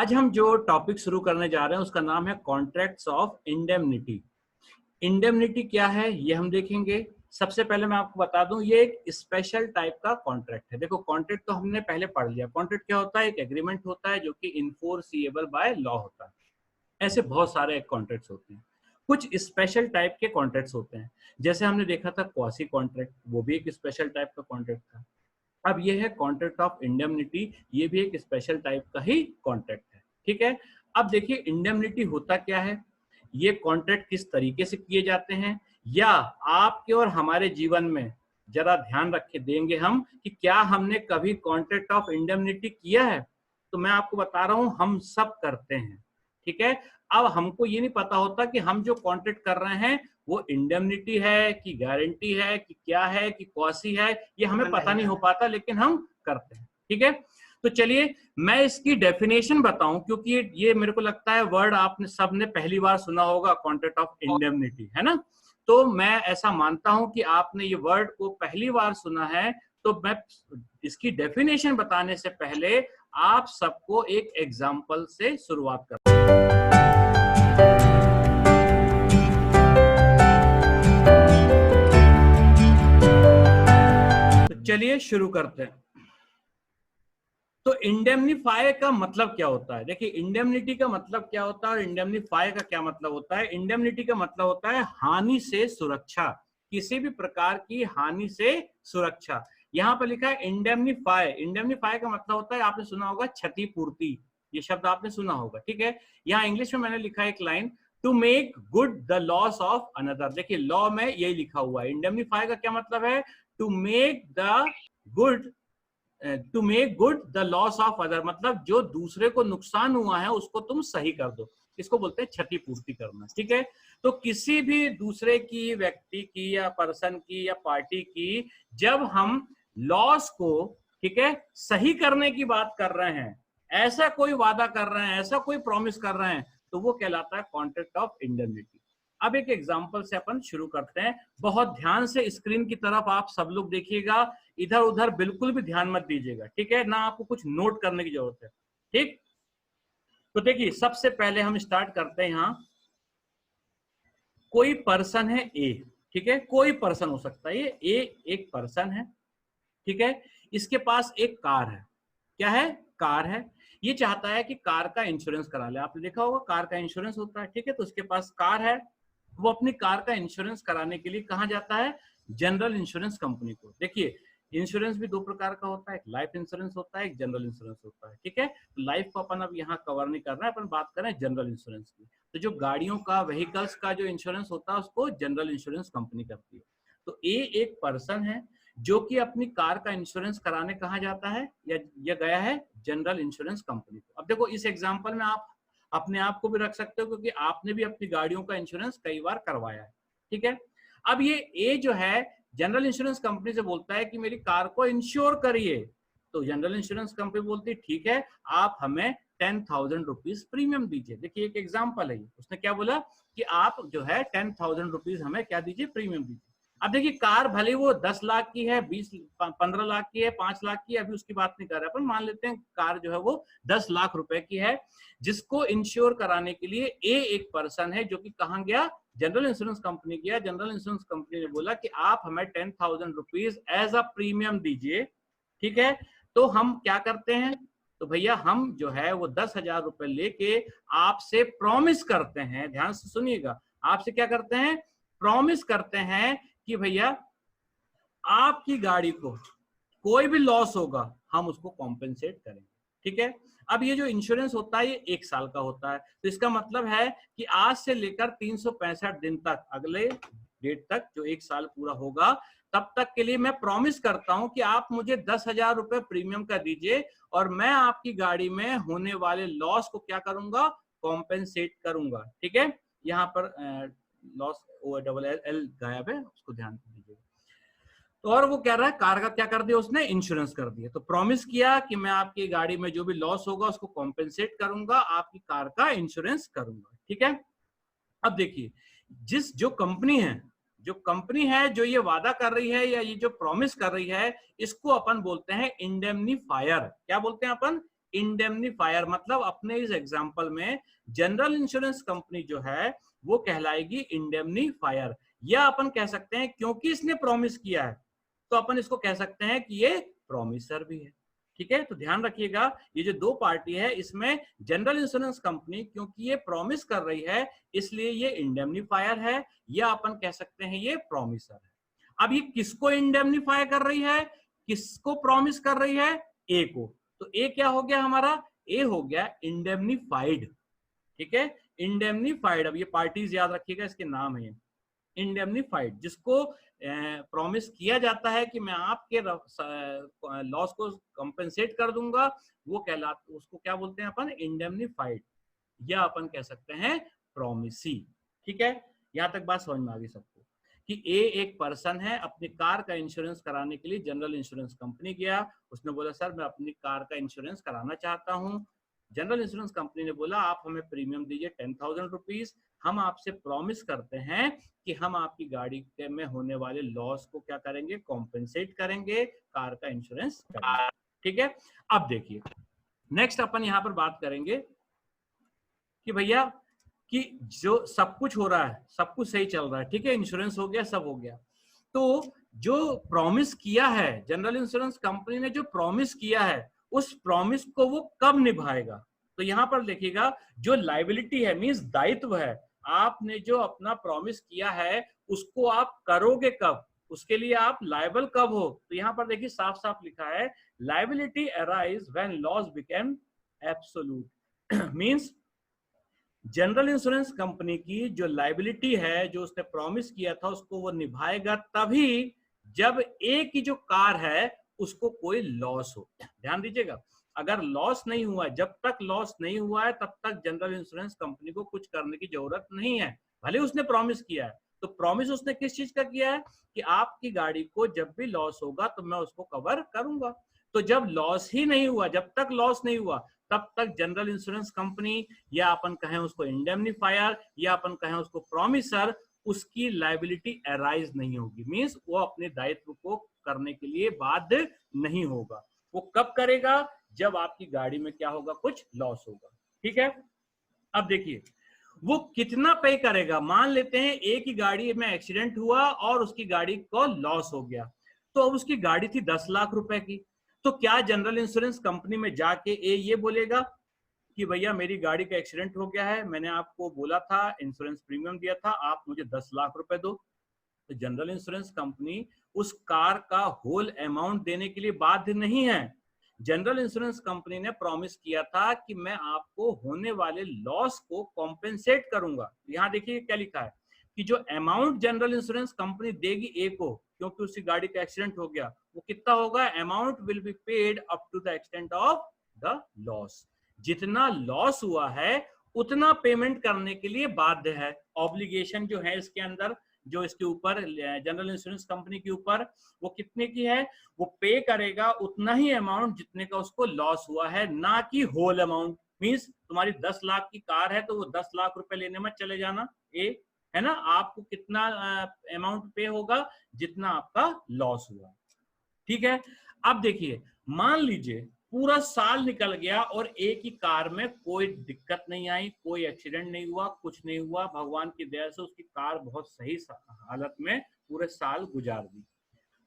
आज हम जो टॉपिक शुरू करने जा रहे हैं उसका नाम है कॉन्ट्रैक्ट्स ऑफ इंडेमनिटी। इंडेमनिटी क्या है ये हम देखेंगे। सबसे पहले मैं आपको बता दूं, ये एक स्पेशल टाइप का कॉन्ट्रैक्ट है। देखो, कॉन्ट्रैक्ट तो हमने पहले पढ़ लिया। कॉन्ट्रैक्ट क्या होता है? एक एग्रीमेंट होता है जो कि इनफोर्सिएबल बाय लॉ होता है। ऐसे बहुत सारे कॉन्ट्रैक्ट्स होते हैं। कुछ स्पेशल टाइप के कॉन्ट्रैक्ट्स होते हैं, जैसे हमने देखा था क्वासी कॉन्ट्रैक्ट, वो भी एक स्पेशल टाइप का कॉन्ट्रैक्ट था। अब ये है कॉन्ट्रैक्ट ऑफ इंडेमनिटी, ये भी एक स्पेशल टाइप का ही कॉन्ट्रैक्ट है। ठीक है, अब देखिए इंडेमनिटी होता क्या है, ये कॉन्ट्रैक्ट किस तरीके से किए जाते हैं, या आपके और हमारे जीवन में जरा ध्यान रखे देंगे हम कि क्या हमने कभी कॉन्ट्रैक्ट ऑफ इंडेमनिटी किया है। तो मैं आपको बता रहा हूं, हम सब करते हैं। ठीक है, अब हमको ये नहीं पता होता कि हम जो कॉन्ट्रैक्ट कर रहे हैं वो इंडेमनिटी है कि गारंटी है कि क्या है कि कॉसी है, ये हमें पता नहीं हो पाता, लेकिन हम करते हैं। ठीक है, तो चलिए मैं इसकी डेफिनेशन बताऊं, क्योंकि ये मेरे को लगता है वर्ड आपने सबने पहली बार सुना होगा, कॉन्ट्रैक्ट ऑफ इंडेमनिटी, है ना। तो मैं ऐसा मानता हूं कि आपने ये वर्ड को पहली बार सुना है। तो मैं इसकी डेफिनेशन बताने से पहले आप सबको एक एग्जाम्पल से शुरुआत करता हूं। चलिए शुरू करते हैं। तो इंडेमनिफाई का मतलब क्या होता है? देखिए, इंडेमनिटी का मतलब क्या होता है और इंडेमनिफाई का क्या मतलब होता है। इंडेमनिटी का मतलब होता है हानि से सुरक्षा, किसी भी प्रकार की हानि से सुरक्षा। यहां पर लिखा है इंडेमनिफाई। इंडेमनिफाई का मतलब होता है, आपने सुना होगा क्षतिपूर्ति, ये शब्द आपने सुना होगा। ठीक है, यहाँ इंग्लिश में मैंने लिखा है एक line, to make good the loss of another. देखिए, लॉ में यही लिखा हुआ है। इंडेमनिफाई का क्या मतलब है? To make good the loss of other, मतलब जो दूसरे को नुकसान हुआ है उसको तुम सही कर दो, इसको बोलते हैं क्षतिपूर्ति करना। ठीक है, तो किसी भी दूसरे की, व्यक्ति की या पर्सन की या पार्टी की, जब हम लॉस को, ठीक है, सही करने की बात कर रहे हैं, ऐसा कोई वादा कर रहे हैं, ऐसा कोई प्रॉमिस कर रहे हैं, तो वो कहलाता है कॉन्ट्रैक्ट ऑफ इंडेमनिटी। अब एक एग्जांपल से अपन शुरू करते हैं। बहुत ध्यान से स्क्रीन की तरफ आप सब लोग देखिएगा, इधर उधर बिल्कुल भी ध्यान मत दीजिएगा। ठीक है ना, आपको कुछ नोट करने की जरूरत है। ठीक, तो देखिए सबसे पहले हम स्टार्ट करते हैं। यहां कोई पर्सन है ए, ठीक है, कोई पर्सन हो सकता है, ये ए एक पर्सन है। ठीक है, इसके पास एक कार है। क्या है? कार है। ये चाहता है कि कार का इंश्योरेंस करा ले। आपने देखा होगा कार का इंश्योरेंस होता है। ठीक है, तो उसके पास कार है, वो अपनी कार का इंश्योरेंस कराने के लिए कहाँ जाता है? जनरल इंश्योरेंस कंपनी को। देखिए, इंश्योरेंस भी दो प्रकार का होता है, एक लाइफ इंश्योरेंस होता है, एक जनरल इंश्योरेंस होता है। ठीक है, लाइफ को अपन अब यहाँ कवर नहीं कर रहे हैं, अपन बात कर रहे हैं जनरल इंश्योरेंस की। तो जो गाड़ियों का, व्हीकल्स का जो इंश्योरेंस होता है उसको जनरल इंश्योरेंस कंपनी करती है। तो ए एक पर्सन है जो कि अपनी कार का इंश्योरेंस कराने कहाँ जाता है, या गया है जनरल इंश्योरेंस कंपनी को। अब देखो, इस एग्जांपल में आप अपने आप को भी रख सकते हो, क्योंकि आपने भी अपनी गाड़ियों का इंश्योरेंस कई बार करवाया है। ठीक है, अब ये ए जो है जनरल इंश्योरेंस कंपनी से बोलता है कि मेरी कार को इंश्योर करिए। तो जनरल इंश्योरेंस कंपनी बोलती है ठीक है, आप हमें 10,000 रुपीज प्रीमियम दीजिए। देखिए एक एग्जाम्पल है, उसने क्या बोला कि आप जो है 10,000 रुपीज हमें क्या दीजिए? प्रीमियम दीजिए। अब देखिए, कार भले वो 10 लाख की है, 15 लाख की है, 5 लाख की है, अभी उसकी बात नहीं कर रहे अपन, मान लेते हैं कार जो है वो 10 लाख रुपए की है, जिसको इंश्योर कराने के लिए ए एक पर्सन है जो कि कहाँ गया? जनरल इंश्योरेंस कंपनी गया। जनरल इंश्योरेंस कंपनी ने बोला कि आप हमें 10,000 रुपीज एज अ प्रीमियम दीजिए। ठीक है, तो हम क्या करते हैं? तो भैया हम जो है वो 10,000 रुपए लेके आपसे प्रॉमिस करते हैं, ध्यान से सुनिएगा, आपसे क्या करते हैं? प्रॉमिस करते हैं कि भैया आपकी गाड़ी को कोई भी लॉस होगा हम उसको कॉम्पेंसेट करेंगे। ठीक है, अब ये जो इंश्योरेंस होता है ये 1 साल का होता है। तो इसका मतलब है कि आज से लेकर 365 दिन तक, अगले डेट तक जो 1 साल पूरा होगा, तब तक के लिए मैं प्रॉमिस करता हूं कि आप मुझे 10,000 रुपए प्रीमियम का दीजिए और मैं आपकी गाड़ी में होने वाले लॉस को क्या करूंगा? कॉम्पेंसेट करूंगा। ठीक है, यहाँ पर लॉस OLL गायब है, उसको ध्यान दीजिए। तो और वो कह रहा है कार का क्या कर दिया उसने? इंश्योरेंस कर दिया। तो प्रॉमिस किया कि मैं आपकी गाड़ी में जो भी लॉस होगा उसको कॉम्पेंसेट करूंगा, आपकी कार का इंश्योरेंस करूंगा। ठीक है, अब देखिए, जो कंपनी है जो ये वादा कर रही है या ये जो प्रॉमिस कर रही है, इसको अपन बोलते हैं इंडेमनिफायर। क्या बोलते हैं अपन? इंडेमनीफायर, मतलब अपने इस एग्जांपल में जनरल इंश्योरेंस कंपनी जो है वो कहलाएगी इंडेमनीफायर, या अपन कह सकते हैं क्योंकि इसने प्रॉमिस किया है तो अपन इसको कह सकते हैं कि ये प्रॉमिसर भी है। ठीक है, तो ध्यान रखिएगा ये जो दो पार्टी है इसमें जनरल इंश्योरेंस कंपनी क्योंकि ये प्रॉमिस कर रही है इसलिए ये इंडेमनीफायर है, या अपन कह सकते हैं ये प्रॉमिसर है। अब ये किसको इंडेमनीफाई कर रही है, किसको प्रॉमिस कर रही है, ए को। तो ए क्या हो गया हमारा, ए हो गया इंडेमनीफाइड। ठीक है, इंडेमनीफाइड। अब ये पार्टीज याद रखिएगा, इसके नाम है इंडेमनीफाइड, जिसको प्रॉमिस किया जाता है कि मैं आपके लॉस को कंपेंसेट कर दूंगा, वो कहलाता, उसको क्या बोलते हैं अपन, इंडेमनीफाइड, या अपन कह सकते हैं प्रॉमिसी। ठीक है, यहां तक बात समझ में आ गई सबको कि ए एक पर्सन है, अपनी कार का इंश्योरेंस कराने के लिए जनरल इंश्योरेंस कंपनी गया, उसने बोला सर मैं अपनी कार का इंश्योरेंस कराना चाहता हूँ। जनरल इंश्योरेंस कंपनी ने बोला आप हमें प्रीमियम दीजिए 10,000 रुपीज, हम आपसे प्रॉमिस करते हैं कि हम आपकी गाड़ी में होने वाले लॉस को क्या करेंगे, कॉम्पेंसेट करेंगे, कार का इंश्योरेंस करेंगे। ठीक है, अब देखिए नेक्स्ट अपन यहां पर बात करेंगे कि भैया कि जो सब कुछ हो रहा है, सब कुछ सही चल रहा है, ठीक है, इंश्योरेंस हो गया, सब हो गया, तो जो प्रॉमिस किया है जनरल इंश्योरेंस कंपनी ने, जो प्रॉमिस किया है उस प्रॉमिस को वो कब निभाएगा। तो यहां पर देखिएगा जो लायबिलिटी है, मींस दायित्व है, आपने जो अपना प्रॉमिस किया है उसको आप करोगे कब, उसके लिए आप लायबल कब हो। तो यहां पर देखिए साफ साफ लिखा है liability arise when loss became absolute. Means general insurance company की जो लायबिलिटी है, जो उसने प्रॉमिस किया था, उसको वो निभाएगा तभी जब ए की जो कार है उसको कोई लॉस हो। ध्यान दीजिएगा, अगर लॉस नहीं हुआ, जब तक लॉस नहीं हुआ है तब तक जनरल इंश्योरेंस कंपनी को कुछ करने की जरूरत नहीं है, भले उसने प्रॉमिस किया है। तो प्रॉमिस उसने किस चीज का किया है कि आपकी गाड़ी को जब भी लॉस होगा तो मैं उसको कवर करूंगा। तो जब लॉस ही नहीं हुआ, जब तक लॉस नहीं हुआ तब तक जनरल इंश्योरेंस कंपनी, या अपन कहें उसको इंडेमनीफायर, या अपन कहें उसको प्रॉमिसर, उसकी लायबिलिटी अराइज नहीं होगी। मींस वो अपने दायित्व को करने के लिए बाध्य नहीं होगा। वो कब करेगा, जब आपकी गाड़ी में क्या होगा, कुछ लॉस होगा। ठीक है, अब देखिए वो कितना पे करेगा। मान लेते हैं एक ही गाड़ी में एक्सीडेंट हुआ और उसकी गाड़ी को लॉस हो गया, तो अब उसकी गाड़ी थी 10 लाख रुपए की, तो क्या जनरल इंश्योरेंस कंपनी में जाके ये बोलेगा कि भैया मेरी गाड़ी का एक्सीडेंट हो गया है, मैंने आपको बोला था, इंश्योरेंस प्रीमियम दिया था, आप मुझे 10 लाख रुपए दो। तो जनरल इंश्योरेंस कंपनी उस कार का होल अमाउंट देने के लिए बाध्य नहीं है। जनरल इंश्योरेंस कंपनी ने प्रॉमिस किया था कि मैं आपको होने वाले लॉस को कॉम्पेंसेट करूंगा। यहां देखिए क्या लिखा है कि जो अमाउंट जनरल इंश्योरेंस कंपनी देगी ए को, क्योंकि उसकी गाड़ी का एक्सीडेंट हो गया, वो कितना होगा, amount will be paid up to the extent of the loss. जितना लॉस हुआ है उतना पेमेंट करने के लिए बाध्य है। ऑब्लिगेशन जो है इसके अंदर, जो इसके ऊपर जनरल इंश्योरेंस कंपनी के ऊपर, वो कितने की है, वो पे करेगा उतना ही अमाउंट जितने का उसको लॉस हुआ है, ना कि होल अमाउंट। मींस तुम्हारी 10 लाख की कार है तो वो 10 लाख रुपए लेने में चले जाना, है ना, आपको कितना अमाउंट पे होगा, जितना आपका लॉस हुआ। ठीक है, अब देखिए मान लीजिए पूरा साल निकल गया और एक ही कार में कोई दिक्कत नहीं आई, कोई एक्सीडेंट नहीं हुआ, कुछ नहीं हुआ, भगवान की दया से उसकी कार बहुत सही हालत में पूरे साल गुजार दी।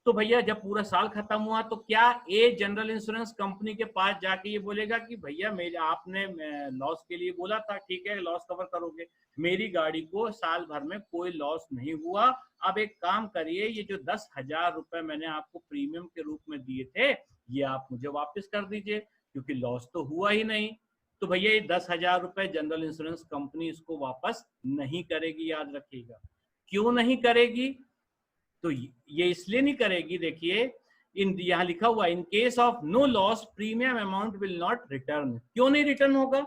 तो भैया जब पूरा साल खत्म हुआ तो क्या ए जनरल इंश्योरेंस कंपनी के पास जाके ये बोलेगा कि भैया मेरे आपने लॉस के लिए बोला था, ठीक है लॉस कवर करोगे, मेरी गाड़ी को साल भर में कोई लॉस नहीं हुआ, अब एक काम करिए, ये जो 10,000 रुपए मैंने आपको प्रीमियम के रूप में दिए थे ये आप मुझे वापस कर दीजिए, क्योंकि लॉस तो हुआ ही नहीं। तो भैया ये 10,000 रुपए जनरल इंश्योरेंस कंपनी इसको वापस नहीं करेगी, याद रखिएगा। क्यों नहीं करेगी, तो ये इसलिए नहीं करेगी, देखिए यहाँ लिखा हुआ in case of no loss premium amount will not return. क्यों नहीं रिटर्न होगा,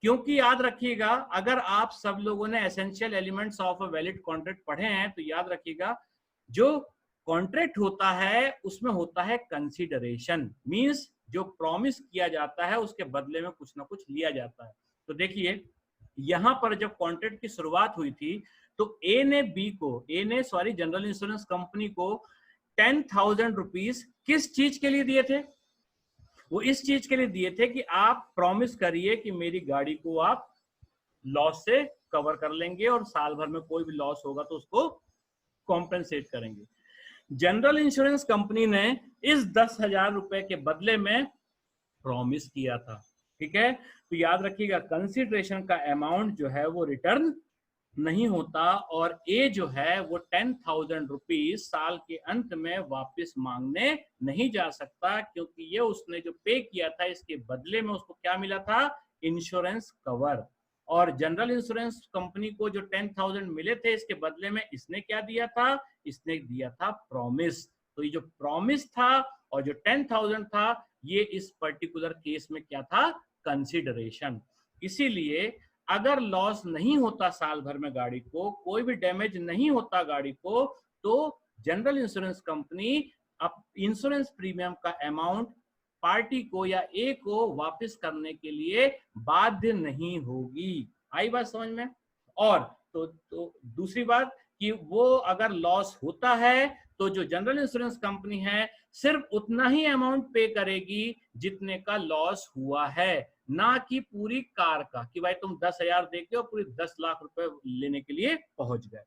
क्योंकि याद रखिएगा अगर आप सब लोगों ने essential elements of a valid contract पढ़े हैं तो याद रखिएगा जो कॉन्ट्रैक्ट होता है उसमें होता है कंसीडरेशन, मींस जो प्रॉमिस किया जाता है उसके बदले में कुछ ना कुछ लिया जाता है। तो देखिए यहां पर जब कॉन्ट्रैक्ट की शुरुआत हुई थी तो जनरल इंश्योरेंस कंपनी को 10,000 रुपीज किस चीज के लिए दिए थे, वो इस चीज के लिए दिए थे कि आप प्रॉमिस करिए कि मेरी गाड़ी को आप लॉस से कवर कर लेंगे और साल भर में कोई भी लॉस होगा तो उसको कॉम्पेंसेट करेंगे। जनरल इंश्योरेंस कंपनी ने इस 10,000 रुपए के बदले में प्रॉमिस किया था। ठीक है, तो याद रखिएगा कंसिडरेशन का अमाउंट जो है वो रिटर्न नहीं होता और ए जो है वो 10,000 रुपीज साल के अंत में वापस मांगने नहीं जा सकता, क्योंकि ये उसने जो पे किया था इसके बदले में उसको क्या मिला था, इंश्योरेंस कवर। और जनरल इंश्योरेंस कंपनी को जो 10,000 मिले थे इसके बदले में इसने क्या दिया था, इसने दिया था प्रॉमिस। तो ये जो प्रॉमिस था और जो 10,000 था ये इस पर्टिकुलर केस में क्या था, कंसिडरेशन। इसीलिए अगर लॉस नहीं होता साल भर में गाड़ी को, कोई भी डैमेज नहीं होता गाड़ी को, तो जनरल इंश्योरेंस कंपनी अब इंश्योरेंस प्रीमियम का अमाउंट पार्टी को या ए को वापस करने के लिए बाध्य नहीं होगी। आई बात समझ में? और तो दूसरी बात कि वो अगर लॉस होता है तो जो जनरल इंश्योरेंस कंपनी है सिर्फ उतना ही अमाउंट पे करेगी जितने का लॉस हुआ है, ना कि पूरी कार का, कि भाई तुम 10,000 देके और पूरी 10 लाख रुपए लेने के लिए पहुंच गए।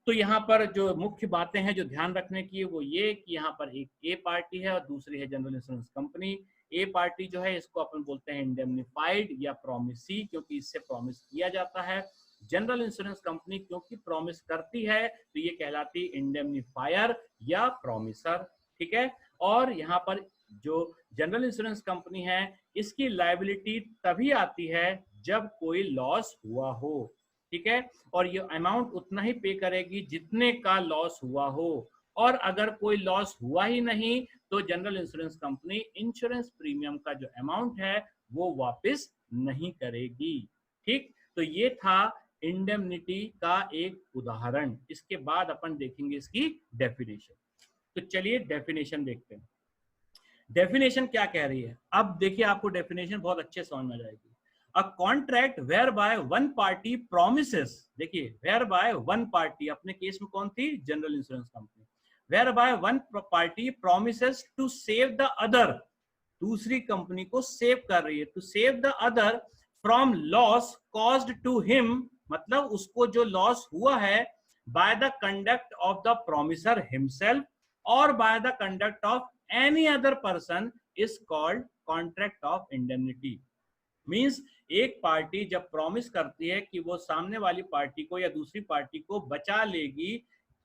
तो यहाँ पर जो मुख्य बातें हैं जो ध्यान रखने की वो ये कि यहाँ पर एक ए पार्टी है और दूसरी है जनरल इंश्योरेंस कंपनी। ए पार्टी जो है इसको अपन बोलते हैं इंडेमनिफाइड या प्रॉमिसी, क्योंकि इससे प्रॉमिस किया जाता है। जनरल इंश्योरेंस कंपनी क्योंकि प्रॉमिस करती है तो ये कहलाती इंडेमनिफायर या प्रॉमिसर। ठीक है, और यहाँ पर जो जनरल इंश्योरेंस कंपनी है इसकी लायबिलिटी तभी आती है जब कोई लॉस हुआ हो। ठीक है, और ये अमाउंट उतना ही पे करेगी जितने का लॉस हुआ हो, और अगर कोई लॉस हुआ ही नहीं तो general insurance company insurance premium का जो अमाउंट है वो वापस नहीं करेगी। ठीक, तो ये था इंडेमनिटी का एक उदाहरण। इसके बाद अपन देखेंगे इसकी डेफिनेशन। तो चलिए डेफिनेशन देखते हैं। डेफिनेशन क्या कह रही है, अब देखिए आपको डेफिनेशन बहुत अच्छे समझ में जाएगी। A contract whereby one party promises, देखिए whereby one party, अपने केस में कौन थी, general insurance company, whereby one party promises to save the other, दूसरी कंपनी को सेव कर रही है, to save the other from loss caused to him, मतलब उसको जो लॉस हुआ है by the conduct of the promiser himself or by the conduct of any other person is called contract of indemnity। Means एक party जब promise करती है कि वो सामने वाली पार्टी को या दूसरी पार्टी को बचा लेगी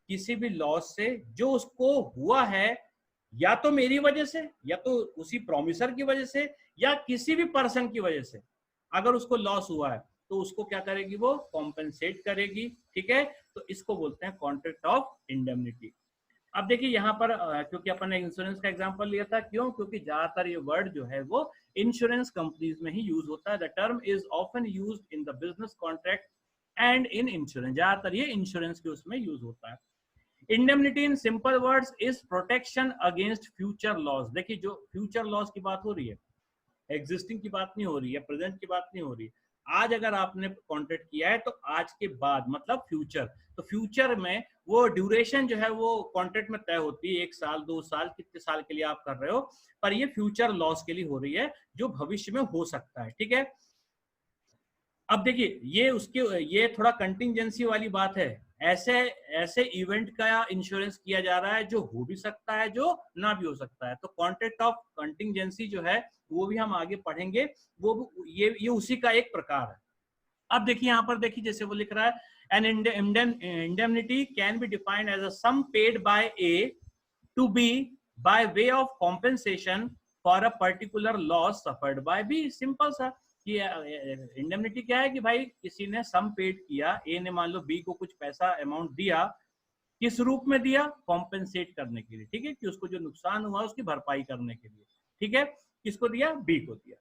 किसी भी लॉस से जो उसको हुआ है, या तो मेरी वजह से या तो उसी प्रॉमिसर की वजह से या किसी भी पर्सन की वजह से, अगर उसको लॉस हुआ है तो उसको क्या करेगी, वो कॉम्पेंसेट करेगी। ठीक है, तो इसको बोलते हैं कॉन्ट्रैक्ट ऑफ इंडेमनिटी। अब देखिए यहाँ पर क्योंकि अपन ने इंश्योरेंस का एग्जांपल लिया था, क्यों, क्योंकि ज्यादातर ये वर्ड जो है वो इंश्योरेंस कंपनीज में ही यूज होता है। The term is often used in the business contract and in insurance, ज्यादातर ये इंश्योरेंस के उसमें यूज होता है। Indemnity in simple words is protection against future loss. देखिए जो फ्यूचर लॉस की बात हो रही है, एग्जिस्टिंग की बात नहीं हो रही है, प्रेजेंट की बात नहीं हो रही है। आज अगर आपने कॉन्ट्रैक्ट किया है तो आज के बाद मतलब फ्यूचर, तो फ्यूचर में वो ड्यूरेशन जो है वो कॉन्ट्रैक्ट में तय होती है, 1 साल 2 साल, कितने साल के लिए आप कर रहे हो, पर ये फ्यूचर लॉस के लिए हो रही है जो भविष्य में हो सकता है। ठीक है, अब देखिए ये थोड़ा कंटिंजेंसी वाली बात है। ऐसे इवेंट का इंश्योरेंस किया जा रहा है जो हो भी सकता है जो ना भी हो सकता है। तो कॉन्ट्रैक्ट ऑफ कंटिंजेंसी जो है वो भी हम आगे पढ़ेंगे, वो ये उसी का एक प्रकार है। अब देखिए यहाँ पर देखिए जैसे वो लिख रहा है, an indemnity can be defined as a sum paid by A to B by way of compensation for a particular loss suffered by B. Simple सा कि इंडेमनिटी क्या है कि भाई किसी ने सम पेड किया, ए ने मान लो बी को कुछ पैसा अमाउंट दिया, किस रूप में दिया, कॉम्पेंसेट करने के लिए। ठीक है, कि उसको जो नुकसान हुआ उसकी भरपाई करने के लिए। ठीक है, किसको दिया, बी को दिया।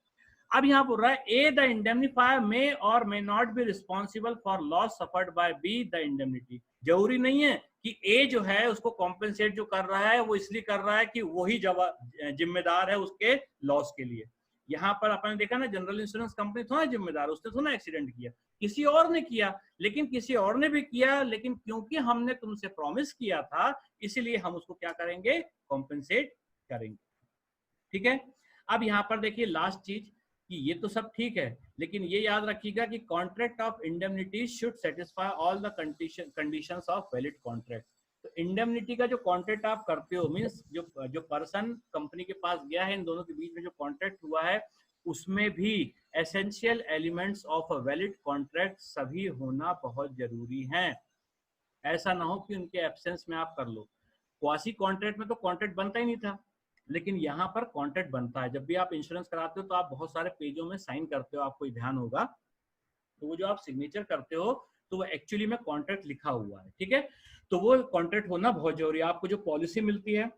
अब यहाँ बोल रहा है ए the indemnifier may or may not be responsible for loss suffered by B the indemnity. जरूरी नहीं है कि ए जो है उसको कॉम्पेंसेट जो कर रहा है वो इसलिए कर रहा है कि वही जिम्मेदार है उसके लॉस के लिए। यहाँ पर आपने देखा ना, जनरल इंश्योरेंस कंपनी थोड़ा जिम्मेदार, उसने थोड़ा एक्सीडेंट किया, किसी और ने किया, लेकिन किसी और ने भी किया, लेकिन क्योंकि हमने तुमसे प्रॉमिस किया था इसीलिए हम उसको क्या करेंगे, कॉम्पेंसेट करेंगे। ठीक है, अब यहाँ पर देखिए लास्ट चीज कि ये तो सब ठीक है, लेकिन ये याद रखिएगा कि contract of indemnity should satisfy all the conditions of valid contract. तो इंडेमनिटी का जो कॉन्ट्रैक्ट आप करते हो, मीन्स जो पर्सन कंपनी के पास गया है, इन दोनों के बीच में जो कॉन्ट्रैक्ट हुआ है, उसमें भी essential elements of a valid contract सभी होना बहुत जरूरी है। ऐसा ना हो कि उनके एब्सेंस में आप कर लो। क्वासी कॉन्ट्रैक्ट में तो कॉन्ट्रैक्ट बनता ही नहीं था, लेकिन यहाँ पर कॉन्ट्रैक्ट बनता है। जब भी आप इंश्योरेंस कराते हो तो आप बहुत सारे पेजों में साइन करते हो, आपको ध्यान होगा, तो वो जो आप सिग्नेचर करते हो तो वो एक्चुअली में कॉन्ट्रैक्ट लिखा हुआ है, ठीक है। तो वो कॉन्ट्रैक्ट होना बहुत जरूरी है। आपको जो पॉलिसी मिलती है,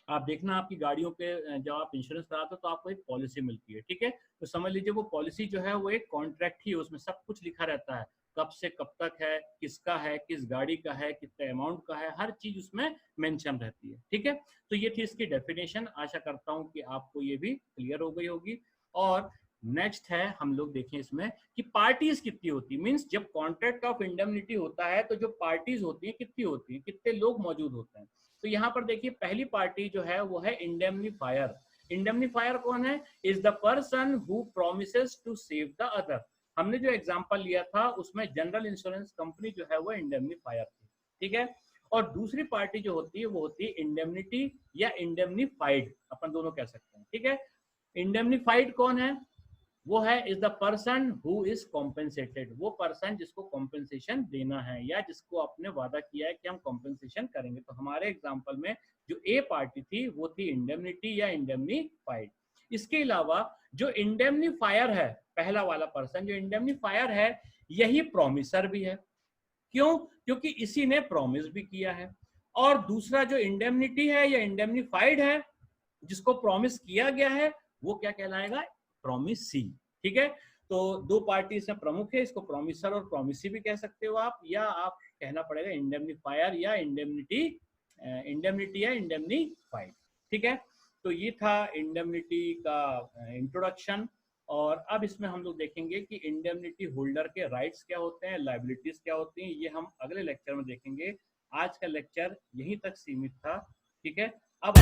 आप देखना आपकी गाड़ियों के जब आप इंश्योरेंस कराते हो तो आपको एक पॉलिसी मिलती है, ठीक है। तो समझ लीजिए वो पॉलिसी जो है वो एक कॉन्ट्रैक्ट ही है, उसमें सब कुछ लिखा रहता है, कब से कब तक है, किसका है, किस गाड़ी का है, कितने अमाउंट का है, हर चीज उसमें मेंशन रहती है, ठीक है। तो ये थी इसकी डेफिनेशन। आशा करता हूँ कि आपको ये भी क्लियर हो गई होगी। और नेक्स्ट है हम लोग देखें इसमें कि पार्टीज कितनी होती है। मींस जब कॉन्ट्रैक्ट ऑफ इंडेमनिटी होता है तो जो पार्टीज होती हैं कितनी होती हैं, कितने लोग मौजूद होते हैं। तो यहाँ पर देखिए पहली पार्टी जो है वो है इंडेमनीफायर। इंडेमनीफायर कौन है? Is the person who promises to save the other. हमने जो एग्जांपल लिया था उसमें जनरल इंश्योरेंस कंपनी जो है वो इंडेमनीफायर थी, ठीक है। और दूसरी पार्टी जो होती है वो होती है इंडेमनिटी या इंडेमनीफाइड, अपन दोनों कह सकते हैं, ठीक है। इंडेमनीफाइड कौन है? वो है is the person who is compensated. वो पर्सन जिसको कॉम्पेंसेशन देना है या जिसको आपने वादा किया है कि हम कॉम्पेंसेशन करेंगे। तो हमारे एग्जांपल में जो ए पार्टी थी वो थी इंडेमनिटी या इंडेमनीफाइड। इसके अलावा जो इंडेमनीफायर है, पहला वाला पर्सन जो इंडेमनीफायर है, यही प्रोमिसर भी है। क्यों? क्योंकि इसी ने प्रॉमिस भी किया है। और दूसरा जो इंडेमनिटी है या इंडेमनीफाइड है, जिसको प्रॉमिस किया गया है, वो क्या कहलाएगा? प्रॉमिसी, ठीक है। तो दो पार्टी इसमें प्रमुख है, इसको प्रॉमिसर और प्रॉमिसी भी कह सकते हो आप, या आप कहना पड़ेगा इंडेमनीफायर या इंडेमनिटी या इंडेमनीफाइड, ठीक है। तो ये था इंडेमनिटी का इंट्रोडक्शन। और अब इसमें हम लोग देखेंगे कि इंडेमनिटी होल्डर के राइट्स क्या होते हैं, लायबिलिटीज क्या होती हैं, ये हम अगले लेक्चर में देखेंगे। आज का लेक्चर यहीं तक सीमित था, ठीक है। अब